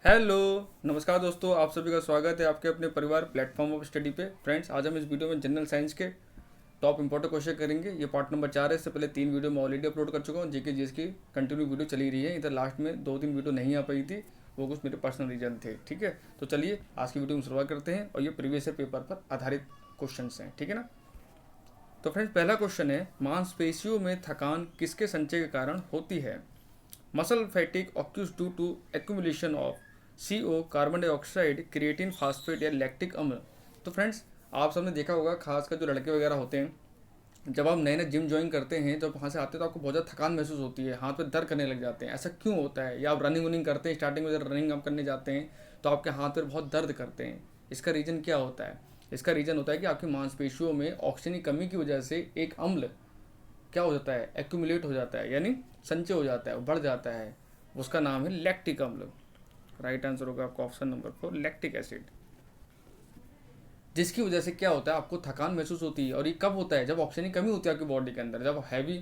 Hello, नमस्कार दोस्तों। आप सभी का स्वागत है आपके अपने परिवार प्लेटफॉर्म ऑफ स्टडी पे। फ्रेंड्स, आज हम इस वीडियो में जनरल साइंस के टॉप इंपॉर्टेंट क्वेश्चन करेंगे। ये पार्ट नंबर 4 है। इससे पहले 3 वीडियो मैं ऑलरेडी अपलोड कर चुका हूँ। जीके जीएस की कंटिन्यू वीडियो चली रही है। इधर लास्ट में 2-3 वीडियो नहीं आ पाई थी, वो कुछ मेरे पर्सनल रीजन थे। ठीक है, तो चलिए आज की वीडियो में शुरुआत करते हैं। और ये प्रीवियस पेपर पर आधारित क्वेश्चन हैं। ठीक है ना। तो फ्रेंड्स, पहला क्वेश्चन है, मांसपेशियों में थकान किसके संचय के कारण होती है? Muscle फैटिक occurs due to accumulation of CO, carbon dioxide, creatine, phosphate या लैक्टिक अम्ल। तो फ्रेंड्स, आप सबने देखा होगा, खासकर जो लड़के वगैरह होते हैं, जब आप नए नए जिम ज्वाइन करते हैं, जब वहाँ से आते हैं तो आपको बहुत ज़्यादा थकान महसूस होती है, हाथ पे दर्द करने लग जाते हैं। ऐसा क्यों होता है? या आप रनिंग वनिंग करते हैं, स्टार्टिंग में जब रनिंग आप करने जाते हैं तो आपके हाथ पे बहुत दर्द करते हैं। इसका रीज़न क्या होता है? इसका रीज़न होता है कि आपकी मांसपेशियों में ऑक्सीजन की कमी की वजह से एक अम्ल क्या हो जाता है, एक्यूमुलेट हो जाता है, यानी संचय हो जाता है, बढ़ जाता है। उसका नाम है लैक्टिक अम्ल। राइट आंसर होगा आपका ऑप्शन नंबर 4, लैक्टिक एसिड। जिसकी वजह से क्या होता है, आपको थकान महसूस होती है। और ये कब होता है? जब ऑक्सीजन की कमी होती है आपकी बॉडी के अंदर। जब हैवी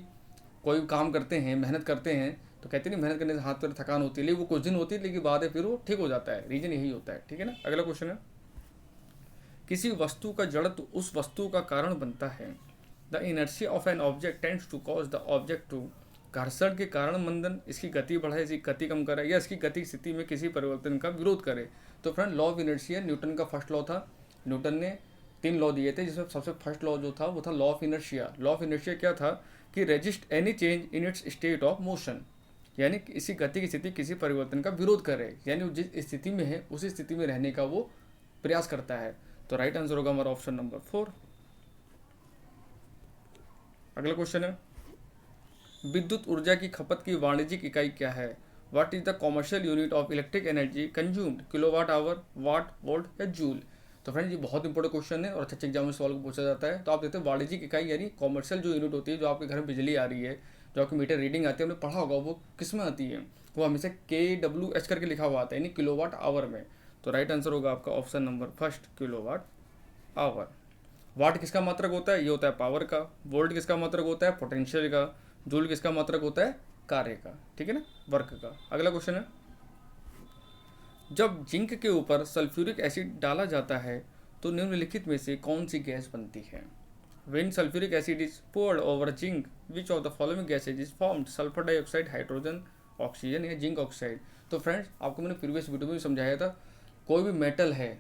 कोई काम करते हैं, मेहनत करते हैं, तो कहते नहीं मेहनत करने से हाथ पर थकान होती है, लेकिन वो कुछ दिन होती है, लेकिन बाद में फिर वो ठीक हो जाता है। रीजन यही होता है। ठीक है ना। अगला क्वेश्चन है, किसी वस्तु का जड़त्व उस वस्तु का कारण बनता है। The inertia of an object tends to cause the object to. घर्षण के कारण मंदन इसकी गति बढ़ाए, इसकी गति कम करे, या इसकी गति स्थिति में किसी परिवर्तन का विरोध करे। तो friend, law of inertia Newton का फर्स्ट लॉ था। न्यूटन ने 3 लॉ दिए थे, जिसमें सबसे फर्स्ट लॉ जो था वो था law of inertia. Law of inertia क्या था कि resist any change in its state of motion, यानी कि इसी गति की स्थिति किसी परिवर्तन का विरोध करे, यानी वो जिस स्थिति में है उसी स्थिति में रहने का वो प्रयास करता है। तो राइट आंसर होगा हमारा ऑप्शन नंबर 4। अगला क्वेश्चन है, विद्युत ऊर्जा की खपत की वाणिज्यिक इकाई क्या है? What is the commercial unit of electric energy consumed? Kilowatt hour, watt, volt या जूल? तो फ्रेंड्स, ये बहुत इंपॉर्टेंट क्वेश्चन है और अच्छे एग्जाम में सवाल को पूछा जाता है। तो आप देखते हैं वाणिज्यिक इकाई यानी कॉमर्शियल जो यूनिट होती है, जो आपके घर में बिजली आ रही है, जो आपकी मीटर रीडिंग आती है, हमने पढ़ा होगा वो किस में आती है? वो हमेशा KWH करके लिखा हुआ आता है, यानी किलोवाट आवर में। तो राइट आंसर होगा आपका option number first, kilowatt hour. Watt किसका मात्रक होता है? ये होता है पावर का। वोल्ट किसका मात्रक होता है? पोटेंशियल का। जूल किसका मात्रक होता है? कार्य का। ठीक है ना, वर्क का। अगला क्वेश्चन है, जब जिंक के ऊपर सल्फ्यूरिक एसिड डाला जाता है तो निम्नलिखित में से कौन सी गैस बनती है? When sulfuric acid is poured over zinc, which of the following gases is formed? Sulphur dioxide, hydrogen, oxygen या जिंक ऑक्साइड? तो फ्रेंड्स, आपको मैंने प्रीवियस वीडियो में भी समझाया था, कोई भी मेटल है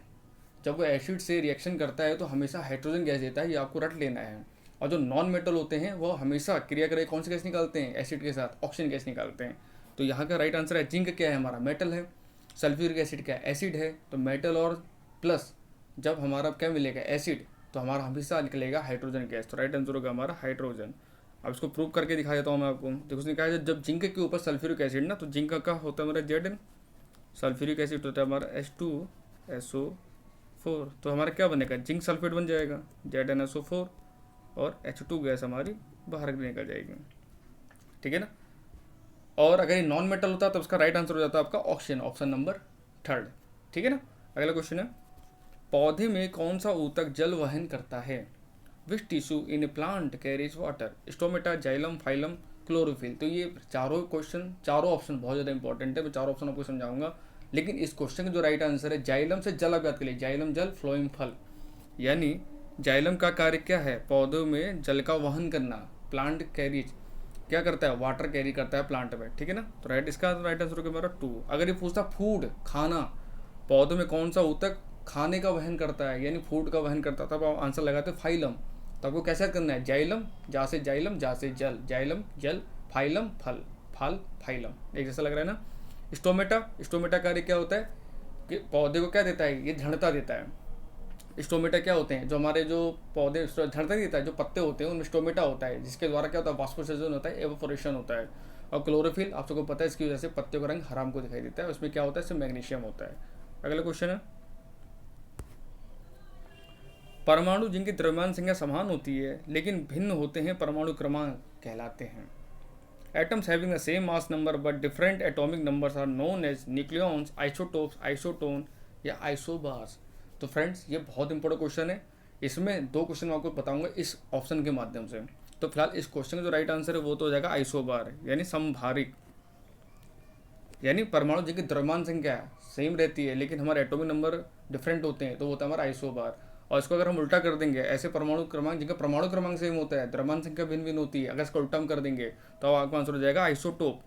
जब वो एसिड से रिएक्शन करता है तो हमेशा हाइड्रोजन गैस देता है, ये आपको रट लेना है। और जो नॉन मेटल होते हैं वो हमेशा क्रिया करके कौन सी गैस निकालते हैं? एसिड के साथ ऑक्सीजन गैस निकालते हैं। तो यहाँ का राइट आंसर है, जिंक क्या है हमारा? मेटल है। सल्फ्यूरिक एसिड क्या है? एसिड है। तो मेटल और प्लस जब हमारा क्या मिलेगा? एसिड, तो हमारा हमेशा निकलेगा हाइड्रोजन गैस। तो राइट आंसर होगा हमारा हाइड्रोजन। अब इसको प्रूव करके दिखा देता हूँ मैं आपको। देखो, उसने कहा है जब जिंक के ऊपर सल्फ्यूरिक एसिड ना, तो जिंक का होता है हमारा Zn, सल्फ्यूरिक एसिड होता है हमारा H2SO4। तो हमारा क्या बनेगा? जिंक सल्फेट बन जाएगा, ZnSO4, और H2 गैस हमारी बाहर निकल जाएगी। ठीक है ना। और अगर ये नॉन मेटल होता तो उसका राइट आंसर हो जाता आपका ऑक्सीजन, ऑप्शन नंबर 3। ठीक है ना। अगला क्वेश्चन है, पौधे में कौन सा ऊतक जल वहन करता है? Which tissue in a plant carries water? Stomata, xylem, phylum, chlorophyll? तो ये चारों क्वेश्चन, चारों ऑप्शन बहुत ज़्यादा इंपॉर्टेंट है। मैं चारों ऑप्शन आपको समझाऊंगा, लेकिन इस क्वेश्चन का जो राइट आंसर है, जाइलम से जल, आप याद करिए, जाइलम जल, फ्लोइम फल। यानी जाइलम का कार्य क्या है? पौधों में जल का वहन करना। प्लांट कैरीज क्या करता है? वाटर कैरी करता है प्लांट में। ठीक है ना। तो इसका राइट आंसर होगा मेरा 2। अगर ये पूछता फूड, खाना, पौधों में कौन सा ऊतक खाने का वहन करता है, यानी फूड का वहन करता है, तब आप आंसर लगाते फाइलम। तो आपको कैसे करना है? जाइलम, जा से जाइलम, जा से जल, जाइलम जल, फाइलम फल, फल फाइलम। एक जैसा लग रहा है ना। स्टोमेटा, स्टोमेटा कार्य क्या होता है कि पौधे को क्या देता है? ये दृढ़ता देता है। स्टोमेटा क्या होते हैं? जो हमारे जो पौधे दृढ़ता नहीं देता है, जो पत्ते होते हैं उनमें स्टोमेटा होता है, जिसके द्वारा क्या होता है? वास्पोसेशन होता है, एवोपोरेशन होता है। और क्लोरोफिल आप सबको पता है, इसकी वजह से पत्ते का रंग हरा को दिखाई देता है। उसमें क्या होता है? इसमें मैग्नीशियम होता है। अगला क्वेश्चन है, परमाणु जिनकी द्रव्यमान संख्या समान होती है लेकिन भिन्न होते हैं, परमाणु क्रमांक कहलाते हैं। Atoms having the same mass number but different atomic numbers are known as nucleons, isotopes, isotone या आइसोबार्स। तो फ्रेंड्स, ये बहुत इंपॉर्टेंट क्वेश्चन है। इसमें 2 क्वेश्चन मैं आपको बताऊंगा इस ऑप्शन के माध्यम से। तो फिलहाल इस क्वेश्चन का जो राइट आंसर है वो तो हो जाएगा आइसोबार, यानी समभारिक। यानी परमाणु जिनकी द्रव्यमान संख्या सेम रहती है लेकिन हमारे एटॉमिक नंबर डिफरेंट होते हैं, तो वो होता है हमारा आइसोबार। और इसको अगर हम उल्टा कर देंगे, ऐसे परमाणु क्रमांक जिनका परमाणु क्रमांक सेम होता है, द्रव्यमान संख्या भिन्न भिन्न होती है, अगर इसका उल्टा हम कर देंगे तो आपका आंसर हो जाएगा आइसोटोप,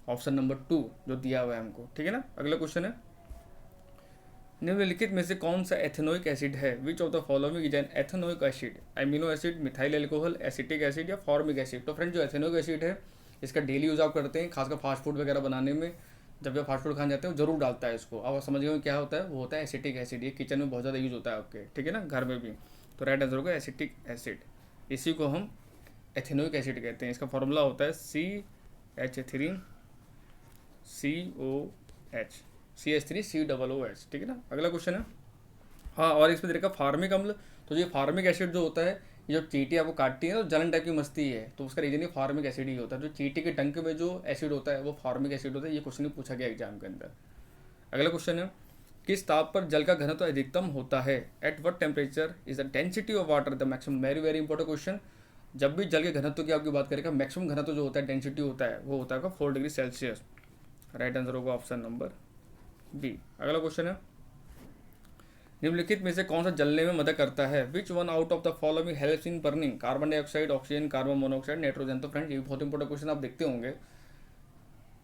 ऑप्शन नंबर 2 जो दिया हुआ है हमको। ठीक है ना। अगला क्वेश्चन है, निम्नलिखित में से कौन सा एथेनोइक एसिड है? Which of the following is an ethanoic acid? Amino acid, methyl alcohol, acetic acid या फॉर्मिक एसिड? तो फ्रेंड जो एथेनोइक एसिड है इसका डेली यूज आप करते हैं, खासकर फास्ट फूड वगैरह बनाने में। जब भी आप फास्ट फूड खाने जाते हैं जरूर डालता है इसको। आप समझ गए क्या होता है? वो होता है एसिटिक एसिड। ये किचन में बहुत ज़्यादा यूज होता है आपके, ठीक है ना, घर में भी। तो राइट आंसर होगा एसिटिक एसिड। इसी को हम एथेनोइक एसिड कहते हैं। इसका फॉर्मूला होता है CH3COH, CH3COOH। ठीक है ना। अगला क्वेश्चन है, हाँ, और इसमें देखा फार्मिक अम्ल। तो ये फार्मिक एसिड जो होता है, ये जो चींटी आपको काटती है तो जलन टाइप की मस्ती है, तो उसका रीजन ये फार्मिक एसिड ही होता है। जो चींटी के डंक में जो एसिड होता है वो फार्मिक एसिड होता है। ये क्वेश्चन पूछा गया एग्जाम के अंदर। अगला क्वेश्चन है, किस ताप पर जल का घनत्व अधिकतम होता है? At what temperature is the density of water the maximum? Very very important question. जब भी जल के घनत्व की आपकी बात करेगा, मैक्सिमम घनत्व जो होता है, डेंसिटी होता है, वो होता है 4 डिग्री सेल्सियस। राइट आंसर होगा ऑप्शन नंबर बी। अगला क्वेश्चन है, निम्नलिखित में से कौन सा जलने में मदद करता है? Which one out of the following helps in burning? Carbon dioxide, oxygen, carbon monoxide, nitrogen. तो फ्रेंड्स ये बहुत इंपॉर्टेंट क्वेश्चन आप देखते होंगे।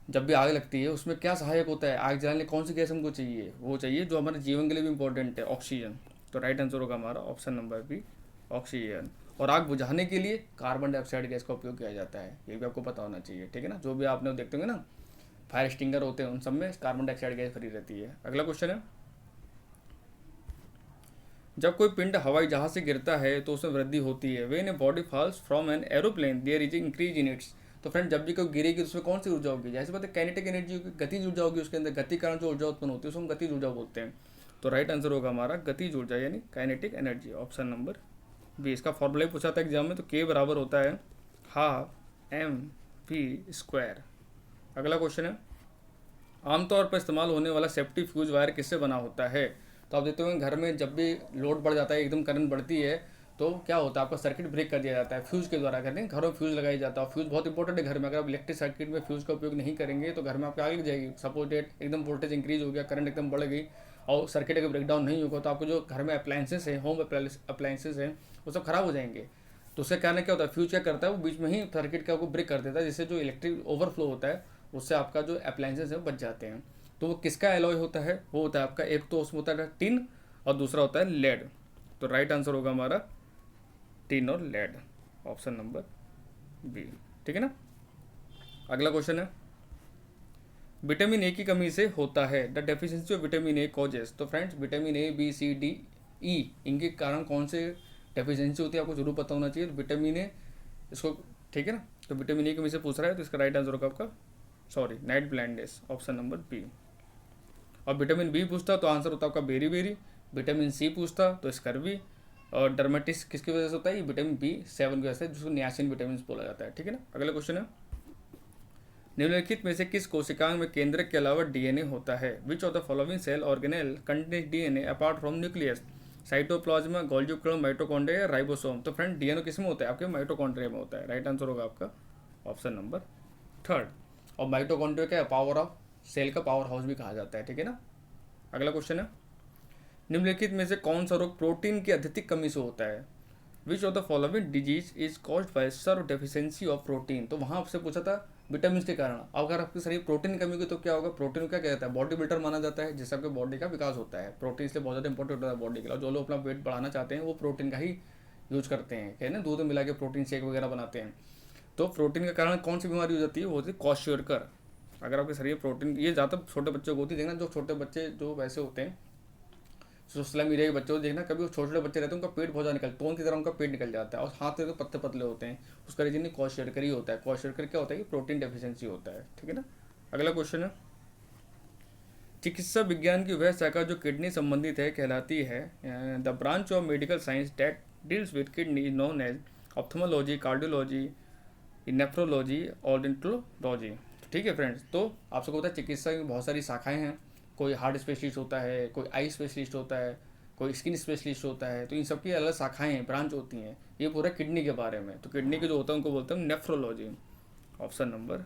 जब भी आग लगती है उसमें क्या सहायक होता है? आग जलाने कौन सी गैस हमको चाहिए? वो चाहिए जो हमारे जीवन के लिए भी इंपॉर्टेंट है, ऑक्सीजन। तो राइट आंसर होगा हमारा ऑप्शन नंबर बी, ऑक्सीजन। और आग बुझाने के लिए कार्बन डाइऑक्साइड गैस का उपयोग किया जाता है, ये भी आपको पता होना चाहिए। ठीक है ना। जो भी आपने देखते होंगे ना फायर स्टिंगर होते हैं, उन सब में कार्बन डाइऑक्साइड गैस भरी रहती है। अगला क्वेश्चन है, जब कोई पिंड हवाई जहाज से गिरता है तो उसमें वृद्धि होती है। When a body falls from an aeroplane there is increase in its. तो फ्रेंड जब भी कोई गिरेगी तो उसमें कौन सी ऊर्जा होगी? जैसे बात है काइनेटिक एनर्जी होगी, गतिज ऊर्जा होगी उसके अंदर। गति के कारण जो ऊर्जा उत्पन्न होती है उसको हम गतिज ऊर्जा बोलते हैं। तो राइट आंसर होगा हमारा गतिज ऊर्जा यानी kinetic energy, option number B. इसका फॉर्मूला ही पूछा था एग्जाम में, तो के बराबर होता है ½ mv²। अगला क्वेश्चन है, आमतौर पर इस्तेमाल होने वाला सेफ्टी फ्यूज वायर किससे बना होता है? तो आप देखते होंगे घर में जब भी लोड बढ़ जाता है, एकदम करंट बढ़ती है, तो क्या होता है आपका सर्किट ब्रेक कर दिया जाता है फ्यूज के द्वारा। करते हैं घरों में फ्यूज लगाया जाता है। फ्यूज बहुत इंपॉर्टेंट है घर में। अगर आप इलेक्ट्रिक सर्किट में फ्यूज का उपयोग नहीं करेंगे तो घर में आपकी आग लग जाएगी। सपोज एकदम वोल्टेज इंक्रीज हो गया, करंट एकदम बढ़ गई और सर्किट अगर ब्रेकडाउन नहीं होगा तो आपको जो घर में अप्लायंसेस हैं, होम अप्लायंसेस हैं, वो सब खराब हो जाएंगे। तो उससे कहना क्या होता है, फ्यूज क्या करता है, वो बीच में ही सर्किट का आपको ब्रेक कर देता है, जिससे जो इलेक्ट्रिक ओवरफ्लो होता है उससे आपका जो अप्लायंसेस है वो बच जाते हैं। तो वो किसका एलॉय होता है? वो होता है आपका, एक तो उसमें होता है टिन और दूसरा होता है लेड। तो राइट आंसर होगा हमारा टिन और लेड, ऑप्शन नंबर बी। ठीक है ना। अगला क्वेश्चन है, विटामिन ए की कमी से होता है। The deficiency of vitamin A causes. तो friends vitamin A, B, C, D, E, इनके कारण कौन से डेफिशिएंसी होती है आपको जरूर पता होना चाहिए। तो विटामिन ए इसको, ठीक है ना। तो विटामिन ए की कमी से पूछ रहा है तो इसका राइट आंसर होगा आपका night blindness, option number B. और विटामिन बी पूछता तो आंसर होता आपका बेरी बेरी। विटामिन सी पूछता तो स्कर्वी। और डर्मेटिस किसकी वजह से होता है? ये विटामिन B7 की वजह से, जिसको नियासिन विटामिन बोला जाता है। ठीक है ना। अगला क्वेश्चन है, निम्नलिखित में से किस कोशिकांग में केंद्रक के अलावा डीएनए होता है? Which of the following cell organelle contains DNA apart from nucleus? Cytoplasma, Golgi colon, mitochondria या राइबोसोम? तो फ्रेंड डीएनए किस में होता है? आपके माइटोकॉन्ड्रिया में होता है। राइट आंसर होगा आपका ऑप्शन नंबर 3। और माइटोकॉन्ड्रिया क्या है? पावर ऑफ सेल का पावर हाउस भी कहा जाता है। ठीक है ना। अगला क्वेश्चन है, निम्नलिखित में से कौन सा रोग प्रोटीन की अत्यधिक कमी से होता है? Which of the following disease is caused by severe deficiency of protein? तो वहाँ आपसे पूछा था विटामिन के कारण। अगर आपके शरीर प्रोटीन की कमी होगी तो क्या होगा? प्रोटीन क्या कहता है? बॉडी बिल्डर माना जाता है, जिससे आपके बॉडी का विकास होता है। प्रोटीन इसलिए बहुत ज़्यादा इंपॉर्टेंट होता है बॉडी के लिए। जो लोग अपना वेट बढ़ाना चाहते हैं वो प्रोटीन का ही यूज करते हैं, कहते हैं दूध में मिला के प्रोटीन शेक वगैरह बनाते हैं। तो प्रोटीन के कारण कौन सी बीमारी हो जाती है? वो होती है क्वाशियोरकर। अगर आपके शरीर प्रोटीन, ये ज़्यादा छोटे बच्चों को होती है। देखना जो छोटे बच्चे जो वैसे होते हैं, सोशल मीडिया के बच्चों को देखना, कभी वो छोटे छोटे बच्चे रहते हैं उनका पेट बहुत ज़्यादा निकलता है, टोन की तरह उनका पेट निकल जाता है और हाथ तो पत्ते पतले होते हैं। उसका रीजन क्वाशियोरकर ही होता है। क्वाशियोरकर क्या होता है कि प्रोटीन डेफिशिएंसी होता है। ठीक है ना। अगला क्वेश्चन है, चिकित्सा विज्ञान की वह शाखा जो किडनी संबंधित है कहलाती है? The branch of medical science that deals with kidney is known as ophthalmology, cardiology, nephrology, odontology. ठीक है फ्रेंड्स। तो आपसे होता है चिकित्सा की बहुत सारी शाखाएं हैं। कोई हार्ट स्पेशलिस्ट होता है, कोई आई स्पेशलिस्ट होता है, कोई स्किन स्पेशलिस्ट होता है। तो इन सब की अलग शाखाएं हैं, ब्रांच होती हैं। ये पूरा किडनी के बारे में। तो किडनी के जो होता है उनको बोलते हैं नेफ्रोलॉजी, ऑप्शन नंबर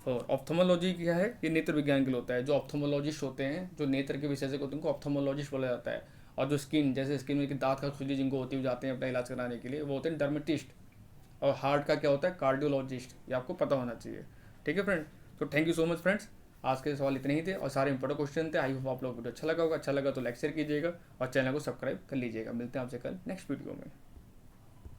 और ऑप्थोमोलॉजी क्या है, ये नेत्र विज्ञान के लिए होता है। जो ऑप्थोमोलॉजिस्ट होते हैं, जो नेत्र के विशेषज्ञ होते हैं, उनको ऑप्थोमोलॉजिस्ट बोला जाता है। और जो स्किन, जैसे स्किन में कि दांत का खुजली जिनको होती है, वो जाते हैं अपना इलाज कराने के लिए, वो होते हैं डर्मेटिस्ट। और हार्ट का क्या होता है, कार्डियोलॉजिस्ट। ये आपको पता होना चाहिए। ठीक है फ्रेंड, तो thank you so much friends. आज के सवाल इतने ही थे और सारे इंपॉर्टेंट क्वेश्चन थे। आई होप आप लोगों को वीडियो अच्छा लगा होगा। अच्छा लगा तो लाइक शेयर कीजिएगा और चैनल को सब्सक्राइब कर लीजिएगा। मिलते हैं आपसे कल नेक्स्ट वीडियो में।